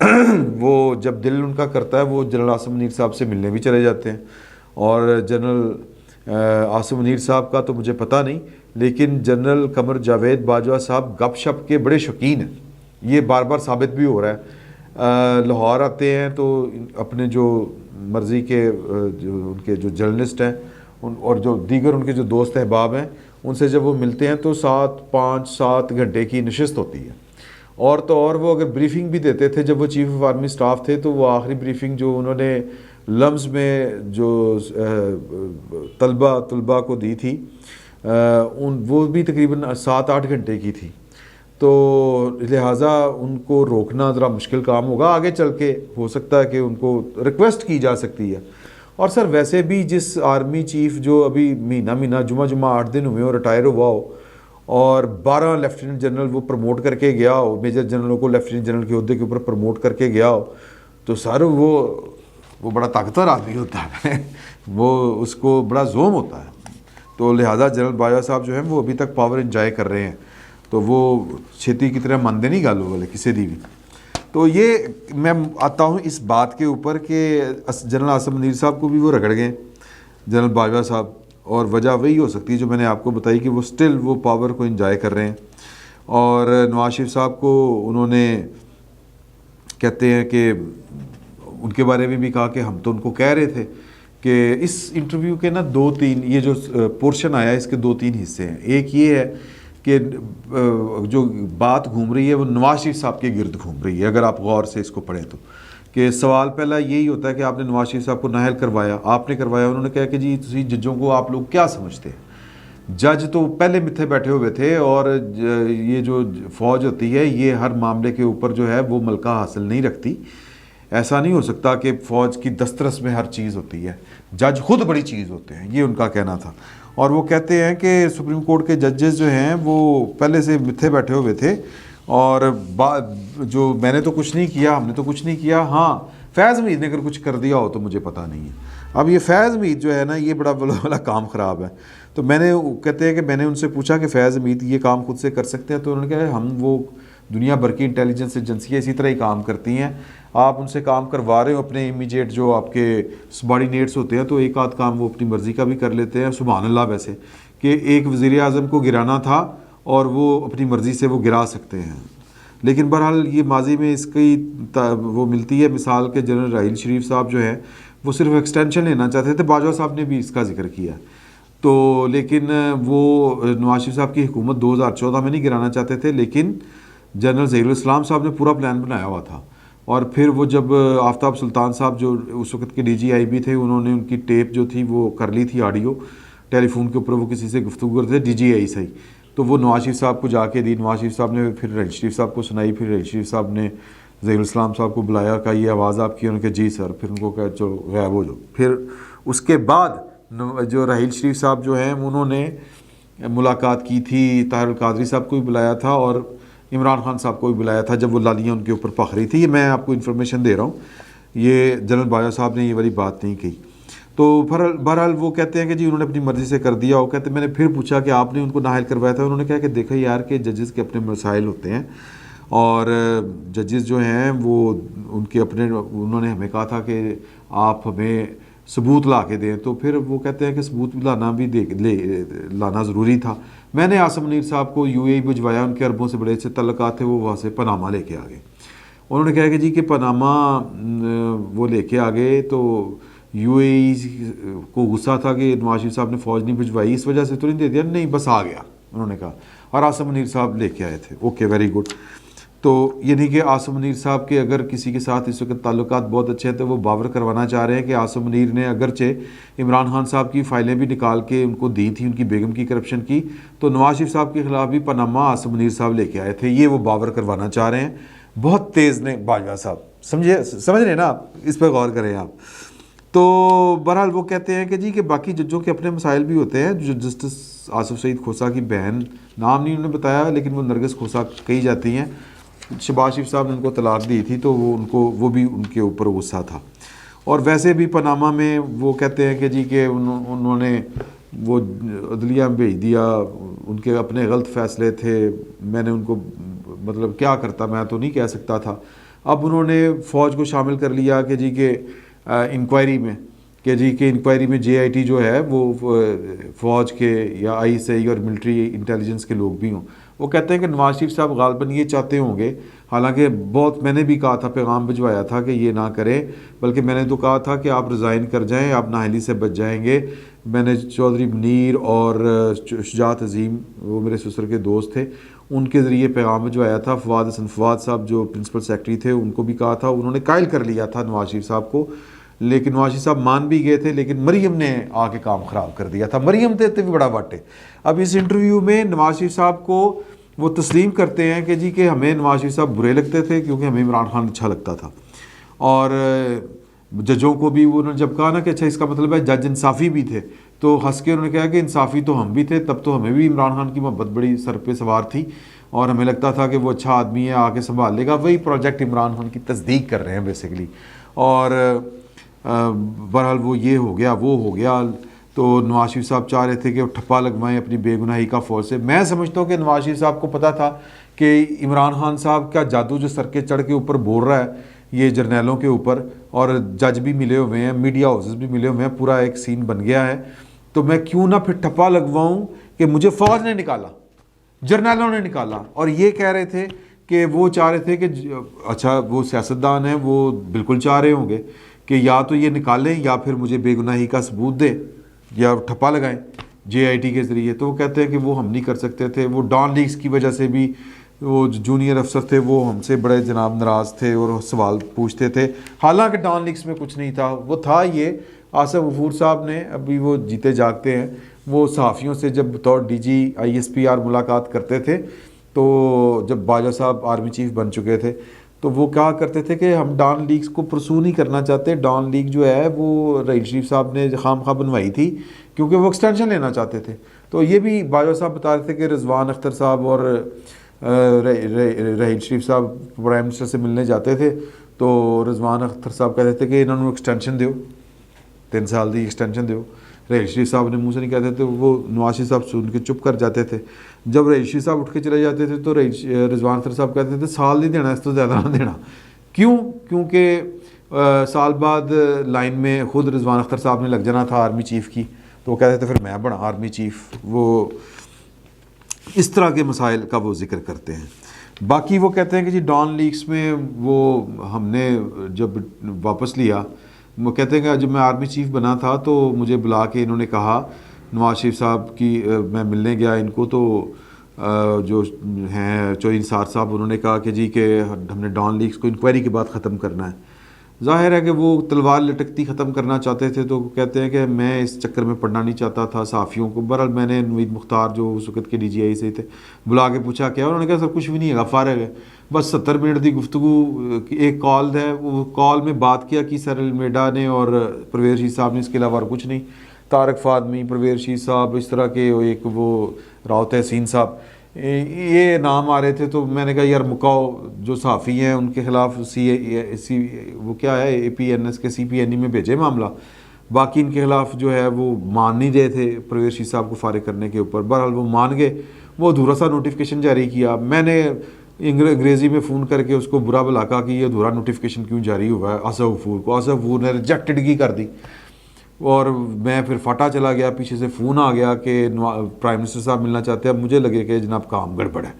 وہ جب دل ان کا کرتا ہے وہ جنرل عاصم منیر صاحب سے ملنے بھی چلے جاتے ہیں. اور جنرل عاصم منیر صاحب کا تو مجھے پتہ نہیں، لیکن جنرل قمر جاوید باجوہ صاحب گپ شپ کے بڑے شوقین ہیں. یہ بار بار ثابت بھی ہو رہا ہے. لاہور آتے ہیں تو اپنے جو مرضی کے جو ان کے جو جرنلسٹ ہیں اور جو دیگر ان کے جو دوست احباب ہیں ان سے جب وہ ملتے ہیں تو 5-7 گھنٹے کی نشست ہوتی ہے. اور تو اور وہ اگر بریفنگ بھی دیتے تھے جب وہ چیف آف آرمی سٹاف تھے تو وہ آخری بریفنگ جو انہوں نے لمز میں جو طلبہ کو دی تھی وہ بھی تقریباً 7-8 گھنٹے کی تھی. تو لہٰذا ان کو روکنا ذرا مشکل کام ہوگا. آگے چل کے ہو سکتا ہے کہ ان کو ریکویسٹ کی جا سکتی ہے. اور سر ویسے بھی جس آرمی چیف جو ابھی مہینہ جمعہ 8 دن ہوئے ہو ریٹائر ہوا ہو اور 12 لیفٹیننٹ جنرل وہ پروموٹ کر کے گیا ہو، میجر جنرلوں کو لیفٹیننٹ جنرل کے عہدے کے اوپر پروموٹ کر کے گیا ہو، تو سر وہ بڑا طاقتور آدمی ہوتا ہے وہ اس کو بڑا زوم ہوتا ہے. تو لہٰذا جنرل باجوہ صاحب جو ہیں وہ ابھی تک پاور انجوائے کر رہے ہیں، تو وہ چھیتی کی طرح مندے نہیں گالو والے کسی دی بھی. تو یہ میں آتا ہوں اس بات کے اوپر کہ جنرل عاصم منیر صاحب کو بھی وہ رگڑ گئے جنرل باجوہ صاحب، اور وجہ وہی ہو سکتی ہے جو میں نے آپ کو بتائی کہ وہ سٹل وہ پاور کو انجوائے کر رہے ہیں. اور نواز شریف صاحب کو انہوں نے کہتے ہیں کہ ان کے بارے میں بھی کہا کہ ہم تو ان کو کہہ رہے تھے کہ اس انٹرویو کے نا 2-3 یہ جو پورشن آیا ہے اس کے 2-3 حصے ہیں. ایک یہ ہے کہ جو بات گھوم رہی ہے وہ نواز شریف صاحب کے گرد گھوم رہی ہے. اگر آپ غور سے اس کو پڑھیں تو کہ سوال پہلا یہی ہوتا ہے کہ آپ نے نواز شریف صاحب کو نااہل کروایا، آپ نے کروایا. انہوں نے کہا کہ جی تسی ججوں کو آپ لوگ کیا سمجھتے ہیں؟ جج تو پہلے متھے بیٹھے ہوئے تھے، اور یہ جو فوج ہوتی ہے یہ ہر معاملے کے اوپر جو ہے وہ ملکہ حاصل نہیں رکھتی. ایسا نہیں ہو سکتا کہ فوج کی دسترس میں ہر چیز ہوتی ہے، جج خود بڑی چیز ہوتے ہیں، یہ ان کا کہنا تھا. اور وہ کہتے ہیں کہ سپریم کورٹ کے ججز جو ہیں وہ پہلے سے متھے بیٹھے ہوئے تھے، اور جو میں نے تو کچھ نہیں کیا، ہم نے تو کچھ نہیں کیا، ہاں فیض امید نے اگر کچھ کر دیا ہو تو مجھے پتہ نہیں ہے. اب یہ فیض امید جو ہے نا یہ بڑا کام خراب ہے. تو میں نے کہتے ہیں کہ میں نے ان سے پوچھا کہ فیض امید یہ کام خود سے کر سکتے ہیں؟ تو انہوں نے کہا ہم وہ دنیا بھر کی انٹیلیجنس ایجنسیاں اسی طرح ہی کام کرتی ہیں، آپ ان سے کام کروا رہے ہو اپنے امیجیٹ جو آپ کے سبارڈینیٹس ہوتے ہیں تو ایک آدھ کام وہ اپنی مرضی کا بھی کر لیتے ہیں. سبحان اللہ ویسے کہ ایک وزیر اعظم کو گرانا تھا اور وہ اپنی مرضی سے وہ گرا سکتے ہیں. لیکن بہرحال یہ ماضی میں اس کی وہ ملتی ہے مثال کہ جنرل راحیل شریف صاحب جو ہیں وہ صرف ایکسٹینشن لینا چاہتے تھے. باجوہ صاحب نے بھی اس کا ذکر کیا تو، لیکن وہ نواز شریف صاحب کی حکومت 2014 میں نہیں گرانا چاہتے تھے، لیکن جنرل ظہیر الاسلام صاحب نے پورا پلان بنایا ہوا تھا. اور پھر وہ جب آفتاب سلطان صاحب جو اس وقت کے ڈی جی آئی بی تھے انہوں نے ان کی ٹیپ جو تھی وہ کر لی تھی آڈیو ٹیلی فون کے اوپر، وہ کسی سے گفتگو کرتے ڈی جی آئی سے ہی، تو وہ نواز شریف صاحب کو جا کے دی. نواز شریف صاحب نے پھر راحیل شریف صاحب کو سنائی، پھر راحیل شریف صاحب نے ظہیر الاسلام صاحب کو بلایا، کہا یہ آواز آپ کی، انہوں نے کہا جی سر، پھر ان کو کہا چلو غائب ہو جاؤ. پھر اس کے بعد جو راحیل شریف صاحب جو ہیں انہوں نے ملاقات کی تھی، طاہر القادری صاحب کو بھی بلایا تھا اور عمران خان صاحب کو بھی بلایا تھا جب وہ لالیاں ان کے اوپر پھخ رہی تھی. یہ میں آپ کو انفارمیشن دے رہا ہوں، یہ جنرل باجوہ صاحب نے یہ والی بات نہیں کی. تو بہرحال وہ کہتے ہیں کہ جی انہوں نے اپنی مرضی سے کر دیا. وہ کہتے ہیں میں نے پھر پوچھا کہ آپ نے ان کو نااہل کروایا تھا؟ انہوں نے کہا کہ دیکھو یار کہ ججز کے اپنے مسائل ہوتے ہیں، اور ججز جو ہیں وہ ان کے اپنے، انہوں نے ہمیں کہا تھا کہ آپ ہمیں ثبوت لا کے دیں، تو پھر وہ کہتے ہیں کہ ثبوت لانا ضروری تھا. میں نے عاصم منیر صاحب کو یو اے ای بھجوایا، ان کے عربوں سے بڑے اچھے تعلقات تھے، وہ وہاں سے پاناما لے کے آ گئے. انہوں نے کہا کہ جی کہ پاناما وہ لے کے آ گئے تو یو اے ای کو غصہ تھا کہ نواز شریف صاحب نے فوج نہیں بھجوائی، اس وجہ سے تو نہیں دے دیا، نہیں بس آ گیا انہوں نے کہا، اور عاصم منیر صاحب لے کے آئے تھے. Okay very good. تو یعنی کہ عاصم منیر صاحب کے اگر کسی کے ساتھ اس وقت تعلقات بہت اچھے ہیں تو وہ باور کروانا چاہ رہے ہیں کہ عاصم منیر نے اگرچہ عمران خان صاحب کی فائلیں بھی نکال کے ان کو دی تھیں، ان کی بیگم کی کرپشن کی، تو نواز شریف صاحب کے خلاف بھی پاناما عاصم منیر صاحب لے کے آئے تھے. یہ وہ باور کروانا چاہ رہے ہیں. بہت تیز نے باجوہ صاحب، سمجھ رہے ہیں نا آپ، اس پہ غور کریں آپ. تو بہرحال وہ کہتے ہیں کہ جی کہ باقی ججوں کے اپنے مسائل بھی ہوتے ہیں. جو جسٹس آصف سعید کھوسہ کی بہن، نام نہیں انہوں نے بتایا لیکن وہ نرگس کھوسہ کہی جاتی ہیں، شہباز شریف صاحب نے ان کو طلاق دی تھی تو وہ بھی ان کے اوپر غصہ تھا. اور ویسے بھی پاناما میں وہ کہتے ہیں کہ جی کہ انہوں نے وہ عدلیہ میں بھیج دیا، ان کے اپنے غلط فیصلے تھے، میں نے ان کو مطلب کیا کرتا، میں تو نہیں کہہ سکتا تھا. اب انہوں نے فوج کو شامل کر لیا کہ جی کہ انکوائری میں، کہ جی کہ انکوائری میں جے آئی ٹی جو ہے وہ فوج کے یا آئی ایس آئی اور ملٹری انٹیلیجنس کے لوگ بھی ہوں۔ وہ کہتے ہیں کہ نواز شریف صاحب غالباً یہ چاہتے ہوں گے، حالانکہ بہت میں نے بھی کہا تھا، پیغام بھجوایا تھا کہ یہ نہ کریں، بلکہ میں نے تو کہا تھا کہ آپ ریزائن کر جائیں، آپ نااہلی سے بچ جائیں گے۔ میں نے چودھری منیر اور شجاعت عظیم، وہ میرے سسر کے دوست تھے، ان کے ذریعے پیغام بھجوایا تھا۔ فواد حسن فواد صاحب جو پرنسپل سیکرٹری تھے، ان کو بھی کہا تھا، انہوں نے قائل کر لیا تھا نواز شریف صاحب کو، لیکن نواز شریف صاحب مان بھی گئے تھے، لیکن مریم نے آ کے کام خراب کر دیا تھا۔ مریم دیتے بھی بڑا واٹے۔ اب اس انٹرویو میں نواز شریف صاحب کو وہ تسلیم کرتے ہیں کہ جی کہ ہمیں نواز شریف صاحب برے لگتے تھے کیونکہ ہمیں عمران خان اچھا لگتا تھا، اور ججوں کو بھی انہوں نے جب کہا نا کہ اچھا اس کا مطلب ہے جج انصافی بھی تھے، تو ہنس کے انہوں نے کہا کہ انصافی تو ہم بھی تھے، تب تو ہمیں بھی عمران خان کی محبت بڑی سر پہ سوار تھی اور ہمیں لگتا تھا کہ وہ اچھا آدمی ہے، آ کے سنبھال لے گا۔ وہی پروجیکٹ عمران خان کی تصدیق کر رہے ہیں بیسیکلی، اور بہرحال وہ یہ ہو گیا وہ ہو گیا۔ تو نواز شریف صاحب چاہ رہے تھے کہ وہ ٹھپا لگوائیں اپنی بے گناہی کا فوج سے۔ میں سمجھتا ہوں کہ نواز شریف صاحب کو پتہ تھا کہ عمران خان صاحب کا جادو جو سر کے چڑھ کے اوپر بول رہا ہے یہ جرنیلوں کے اوپر، اور جج بھی ملے ہوئے ہیں، میڈیا ہاؤسز بھی ملے ہوئے ہیں، پورا ایک سین بن گیا ہے، تو میں کیوں نہ پھر ٹھپا لگواؤں کہ مجھے فوج نے نکالا، جرنیلوں نے نکالا۔ اور یہ کہہ رہے تھے کہ وہ چاہ رہے تھے کہ اچھا وہ سیاستدان ہیں، وہ بالکل چاہ رہے ہوں گے کہ یا تو یہ نکالیں یا پھر مجھے بے گناہی کا ثبوت دیں یا ٹھپا لگائیں جے آئی ٹی کے ذریعے۔ تو وہ کہتے ہیں کہ وہ ہم نہیں کر سکتے تھے، وہ ڈان لیگز کی وجہ سے بھی وہ جونیئر افسر تھے وہ ہم سے بڑے جناب ناراض تھے اور سوال پوچھتے تھے، حالانکہ ڈان لیگز میں کچھ نہیں تھا۔ وہ تھا یہ آصف غفور صاحب نے، ابھی وہ جیتے جاگتے ہیں، وہ صحافیوں سے جب بطور D G I S P R ملاقات کرتے تھے، تو جب باجوہ صاحب آرمی چیف بن چکے تھے تو وہ کہا کرتے تھے کہ ہم ڈان لیگز کو پرسو نہیں کرنا چاہتے، ڈان لیگ جو ہے وہ رحیل شریف صاحب نے خام خواہ بنوائی تھی کیونکہ وہ ایکسٹینشن لینا چاہتے تھے۔ تو یہ بھی باجوہ صاحب بتا رہے تھے کہ رضوان اختر صاحب اور رحیل شریف صاحب پرائم منسٹر سے ملنے جاتے تھے، تو رضوان اختر صاحب کہتے تھے کہ انہوں نے ایکسٹینشن دیو، 3 سال دی ایکسٹینشن دیو۔ رحیل شریف صاحب نے منہ سے نہیں کہتے تھے، وہ نواز شریف صاحب سن کے چپ کر جاتے تھے۔ جب رحیل شریف صاحب اٹھ کے چلے جاتے تھے تو رضوان اختر صاحب کہتے تھے سال نہیں دینا، اس تو زیادہ نہ دینا۔ کیوں؟ کیونکہ سال بعد لائن میں خود رضوان اختر صاحب نے لگ جانا تھا آرمی چیف کی، تو وہ کہتے تھے پھر میں بنا آرمی چیف۔ وہ اس طرح کے مسائل کا وہ ذکر کرتے ہیں۔ باقی وہ کہتے ہیں کہ جی ڈان لیگز میں وہ ہم نے جب واپس لیا، وہ کہتے ہیں کہ جب میں آرمی چیف بنا تھا تو مجھے بلا کے انہوں نے کہا، نواز شریف صاحب کی میں ملنے گیا ان کو، تو جو ہیں چودھری نثار صاحب، انہوں نے کہا کہ جی کہ ہم نے ڈان لیگز کو انکوائری کے بعد ختم کرنا ہے۔ ظاہر ہے کہ وہ تلوار لٹکتی ختم کرنا چاہتے تھے، تو کہتے ہیں کہ میں اس چکر میں پڑنا نہیں چاہتا تھا صحافیوں کو۔ بہرحال میں نے نوید مختار جو اس وقت کے ڈی جی آئی سے تھے بلا کے پوچھا کیا، انہوں نے کہا سر کچھ بھی نہیں ہے، فارغ ہے، بس 70 منٹ کی گفتگو، ایک کال ہے، وہ کال میں بات کیا کہ سر المیڈا نے اور پرویز شیخ صاحب نے، اس کے علاوہ اور کچھ نہیں۔ طارق فاطمی، پرویز شیخ صاحب، اس طرح کے ایک وہ راؤ تحسین صاحب، یہ نام آ رہے تھے۔ تو میں نے کہا یار مکاؤ، جو صحافی ہیں ان کے خلاف وہ کیا ہے اے پی این ایس کے سی پی این ای میں بھیجے معاملہ، باقی ان کے خلاف جو ہے وہ مان نہیں رہے تھے پرویز شیخ صاحب کو فارغ کرنے کے اوپر۔ بہرحال وہ مان گئے، وہ ادھورا سا نوٹیفیکیشن جاری کیا۔ میں نے انگریزی میں فون کر کے اس کو برا بھلا کہا کہ یہ ادھورا نوٹیفیکیشن کیوں جاری ہوا ہے آصف غفور کو، آصف غفور نے ریجیکٹڈ کی کر دی، اور میں پھر فٹا چلا گیا، پیچھے سے فون آ گیا کہ پرائم منسٹر صاحب ملنا چاہتے ہیں۔ اب مجھے لگے کہ جناب کام گڑبڑ ہے،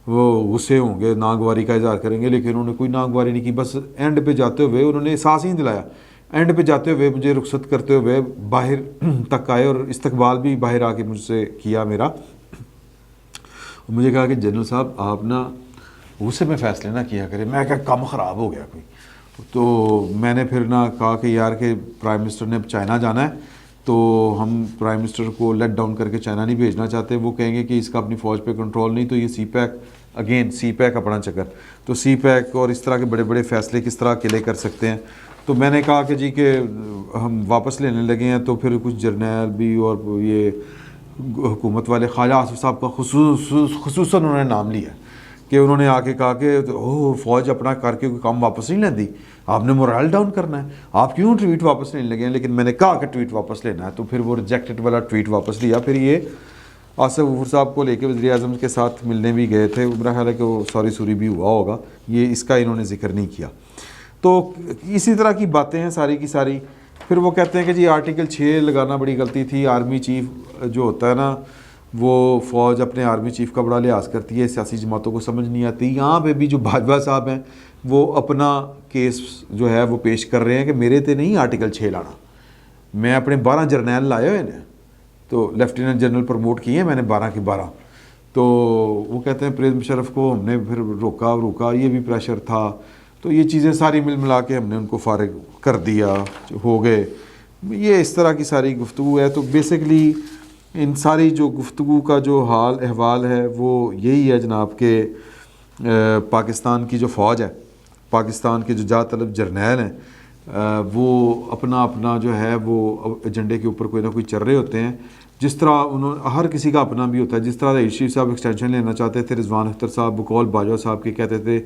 وہ غصے ہوں گے، ناگواری کا اظہار کریں گے، لیکن انہوں نے کوئی ناگواری نہیں کی۔ بس اینڈ پہ جاتے ہوئے انہوں نے احساس ہی دلایا، اینڈ پہ جاتے ہوئے مجھے رخصت کرتے ہوئے باہر تک آئے اور استقبال بھی باہر آ کے مجھ سے کیا میرا، اور مجھے کہا کہ جنرل صاحب آپ نا غصے میں فیصلے نہ کیا کریں۔ میں کہا کام خراب ہو گیا کوئی، تو میں نے پھر نہ کہا کہ یار کہ پرائم منسٹر نے اب چائنا جانا ہے، تو ہم پرائم منسٹر کو لیٹ ڈاؤن کر کے چائنا نہیں بھیجنا چاہتے، وہ کہیں گے کہ اس کا اپنی فوج پہ کنٹرول نہیں، تو یہ سی پیک، اگین سی پیک اپنا چکر، تو سی پیک اور اس طرح کے بڑے بڑے فیصلے کس طرح اکیلے کر سکتے ہیں۔ تو میں نے کہا کہ جی کہ ہم واپس لینے لگے ہیں، تو پھر کچھ جرنیل بھی اور یہ حکومت والے، خواجہ آصف صاحب کا خصوصاً انہوں نے نام لیا کہ انہوں نے آ کے کہا کہ فوج اپنا کر کے کوئی کام واپس نہیں لیندی، آپ نے مورال ڈاؤن کرنا ہے، آپ کیوں ٹویٹ واپس لینے لگے ہیں؟ لیکن میں نے کہا کہ ٹویٹ واپس لینا ہے، تو پھر وہ ریجیکٹڈ والا ٹویٹ واپس لیا۔ پھر یہ آصف غفور صاحب کو لے کے وزیر اعظم کے ساتھ ملنے بھی گئے تھے، میرا خیال ہے کہ وہ سوری سوری بھی ہوا ہوگا، یہ اس کا انہوں نے ذکر نہیں کیا. تو اسی طرح کی باتیں ہیں ساری کی ساری. پھر وہ کہتے ہیں کہ جی آرٹیکل 6 لگانا بڑی غلطی تھی، آرمی چیف جو ہوتا ہے نا وہ فوج اپنے آرمی چیف کا بڑا لحاظ کرتی ہے، سیاسی جماعتوں کو سمجھ نہیں آتی. یہاں پہ بھی جو باجوہ صاحب ہیں وہ اپنا کیس جو ہے وہ پیش کر رہے ہیں کہ میرے تے نہیں آرٹیکل 6 لانا، میں اپنے 12 جرنیل لائے ہوئے ہیں، تو لیفٹیننٹ جنرل پروموٹ کیے ہیں میں نے 12 کے 12. تو وہ کہتے ہیں پرویز مشرف کو ہم نے پھر روکا، یہ بھی پریشر تھا. تو یہ چیزیں ساری ملا کے ہم نے ان کو فارغ کر دیا، ہو گئے. یہ اس طرح کی ساری گفتگو ہے. تو بیسکلی ان ساری جو گفتگو کا جو حال احوال ہے وہ یہی ہے جناب کہ پاکستان کی جو فوج ہے، پاکستان کے جو جا طلب جرنیل ہیں، وہ اپنا جو ہے وہ ایجنڈے کے اوپر کوئی نہ کوئی چل رہے ہوتے ہیں. جس طرح ہر کسی کا اپنا بھی ہوتا ہے. جس طرح رئیس شریف صاحب ایکسٹینشن لینا چاہتے تھے، رضوان اختر صاحب بقول باجوہ صاحب کے کہتے تھے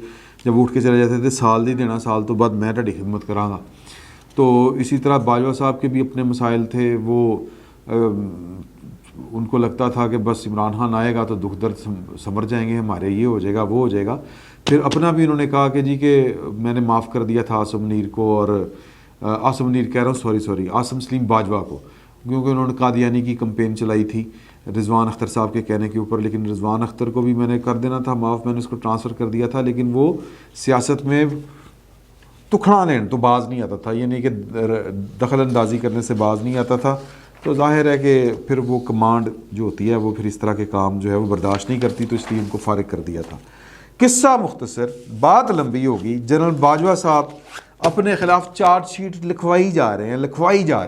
جب اٹھ کے چلے جاتے تھے سال نہیں دینا، سال تو بعد میں تہاڈی خدمت کراں گا. تو اسی طرح باجوہ صاحب کے بھی اپنے مسائل تھے. وہ ان کو لگتا تھا کہ بس عمران خان آئے گا تو دکھ درد سمر جائیں گے ہمارے، یہ ہو جائے گا وہ ہو جائے گا. پھر اپنا بھی انہوں نے کہا کہ جی کہ میں نے معاف کر دیا تھا آصم منیر کو، اور آصم منیر کہہ رہا ہوں سوری آصم سلیم باجوہ کو، کیونکہ انہوں نے قادیانی کی کمپین چلائی تھی رضوان اختر صاحب کے کہنے کے اوپر. لیکن رضوان اختر کو بھی میں نے کر دینا تھا معاف، میں نے اس کو ٹرانسفر کر دیا تھا. لیکن وہ سیاست میں تکھڑا لین تو باز نہیں آتا تھا، یعنی کہ دخل اندازی کرنے سے باز نہیں آتا تھا. تو ظاہر ہے کہ پھر وہ کمانڈ جو ہوتی ہے وہ پھر اس طرح کے کام جو ہے وہ برداشت نہیں کرتی، تو اس لیے ان کو فارغ کر دیا تھا. قصہ مختصر، بات لمبی ہوگی. جنرل باجوہ صاحب اپنے خلاف چارج شیٹ لکھوائی جا رہے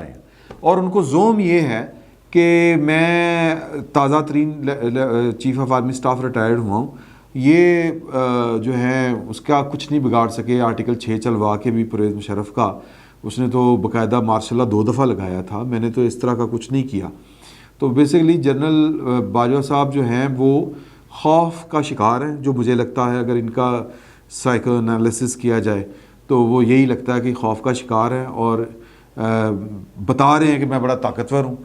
ہیں اور ان کو زوم یہ ہے کہ میں تازہ ترین chief of army staff retired ہوا ہوں، یہ جو ہے اس کا کچھ نہیں بگاڑ سکے. آرٹیکل 6 چلوا کے بھی پرویز مشرف کا اس نے تو باقاعدہ مارشل لا 2 دفعہ لگایا تھا، میں نے تو اس طرح کا کچھ نہیں کیا. تو بیسیکلی جنرل باجوہ صاحب جو ہیں وہ خوف کا شکار ہیں. جو مجھے لگتا ہے اگر ان کا سائیکو انالیسس کیا جائے تو وہ یہی لگتا ہے کہ خوف کا شکار ہیں، اور بتا رہے ہیں کہ میں بڑا طاقتور ہوں،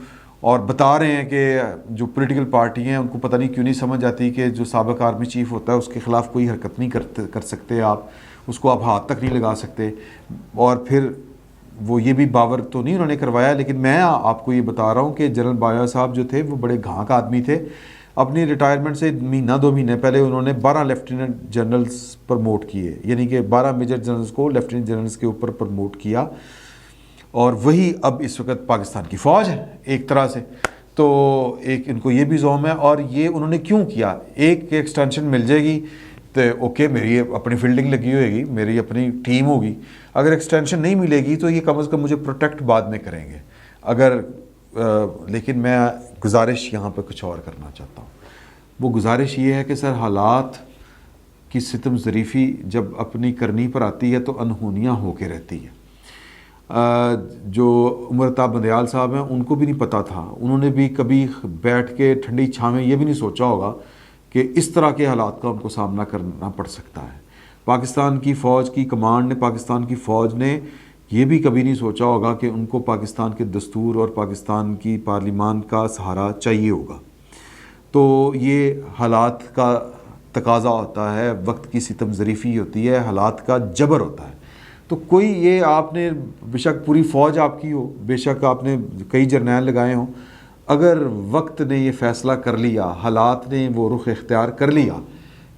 اور بتا رہے ہیں کہ جو پولیٹیکل پارٹی ہیں ان کو پتہ نہیں کیوں نہیں سمجھ آتی کہ جو سابق آرمی چیف ہوتا ہے اس کے خلاف کوئی حرکت نہیں کر سکتے آپ، اس کو آپ ہاتھ تک نہیں لگا سکتے. اور پھر وہ یہ بھی باور تو نہیں انہوں نے کروایا، لیکن میں آپ کو یہ بتا رہا ہوں کہ جنرل باجوہ صاحب جو تھے وہ بڑے گھانک آدمی تھے. اپنی ریٹائرمنٹ سے مہینہ 2 مہینے پہلے انہوں نے 12 لیفٹیننٹ جنرلز پروموٹ کیے، یعنی کہ 12 میجر جنرلز کو لیفٹیننٹ جنرلز کے اوپر پروموٹ کیا. اور وہی اب اس وقت پاکستان کی فوج ہے ایک طرح سے. تو ایک ان کو یہ بھی زوم ہے. اور یہ انہوں نے کیوں کیا؟ ایک ایکسٹینشن مل جائے گی تو اوکے، میری اپنی فیلڈنگ لگی ہوئے گی، میری اپنی ٹیم ہوگی. اگر ایکسٹینشن نہیں ملے گی تو یہ کم از کم مجھے پروٹیکٹ بعد میں کریں گے. لیکن میں گزارش یہاں پہ کچھ اور کرنا چاہتا ہوں. وہ گزارش یہ ہے کہ سر حالات کی ستم ظریفی جب اپنی کرنی پر آتی ہے تو انہونیاں ہو کے رہتی ہے. جو عمر طاہر بندیال صاحب ہیں ان کو بھی نہیں پتہ تھا، انہوں نے بھی کبھی بیٹھ کے ٹھنڈی چھاں میں یہ بھی نہیں سوچا ہوگا کہ اس طرح کے حالات کا ان کو سامنا کرنا پڑ سکتا ہے. پاکستان کی فوج کی کمانڈ نے، پاکستان کی فوج نے یہ بھی کبھی نہیں سوچا ہوگا کہ ان کو پاکستان کے دستور اور پاکستان کی پارلیمان کا سہارا چاہیے ہوگا. تو یہ حالات کا تقاضا ہوتا ہے، وقت کی ستم ظریفی ہوتی ہے، حالات کا جبر ہوتا ہے. تو کوئی یہ آپ نے بے شک پوری فوج آپ کی ہو، بے شک آپ نے کئی جرنیل لگائے ہوں، اگر وقت نے یہ فیصلہ کر لیا، حالات نے وہ رخ اختیار کر لیا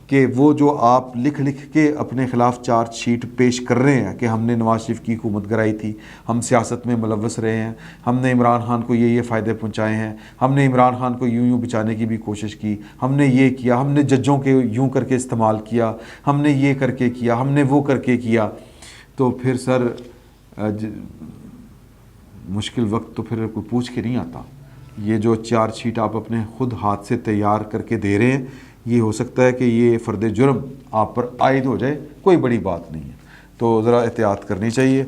کہ وہ جو آپ لکھ کے اپنے خلاف چارج شیٹ پیش کر رہے ہیں کہ ہم نے نواز شریف کی حکومت گرائی تھی، ہم سیاست میں ملوث رہے ہیں، ہم نے عمران خان کو یہ فائدے پہنچائے ہیں، ہم نے عمران خان کو یوں بچانے کی بھی کوشش کی، ہم نے یہ کیا، ہم نے ججوں کے یوں کر کے استعمال کیا، ہم نے یہ کر کے کیا، ہم نے وہ کر کے کیا. تو پھر سر مشکل وقت تو پھر کوئی پوچھ کے نہیں آتا. یہ جو چارج شیٹ آپ اپنے خود ہاتھ سے تیار کر کے دے رہے ہیں، یہ ہو سکتا ہے کہ یہ فرد جرم آپ پر عائد ہو جائے، کوئی بڑی بات نہیں ہے. تو ذرا احتیاط کرنی چاہیے.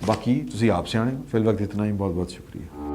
باقی تسی آپ سے آنے فی الوقت اتنا ہی. بہت بہت شکریہ.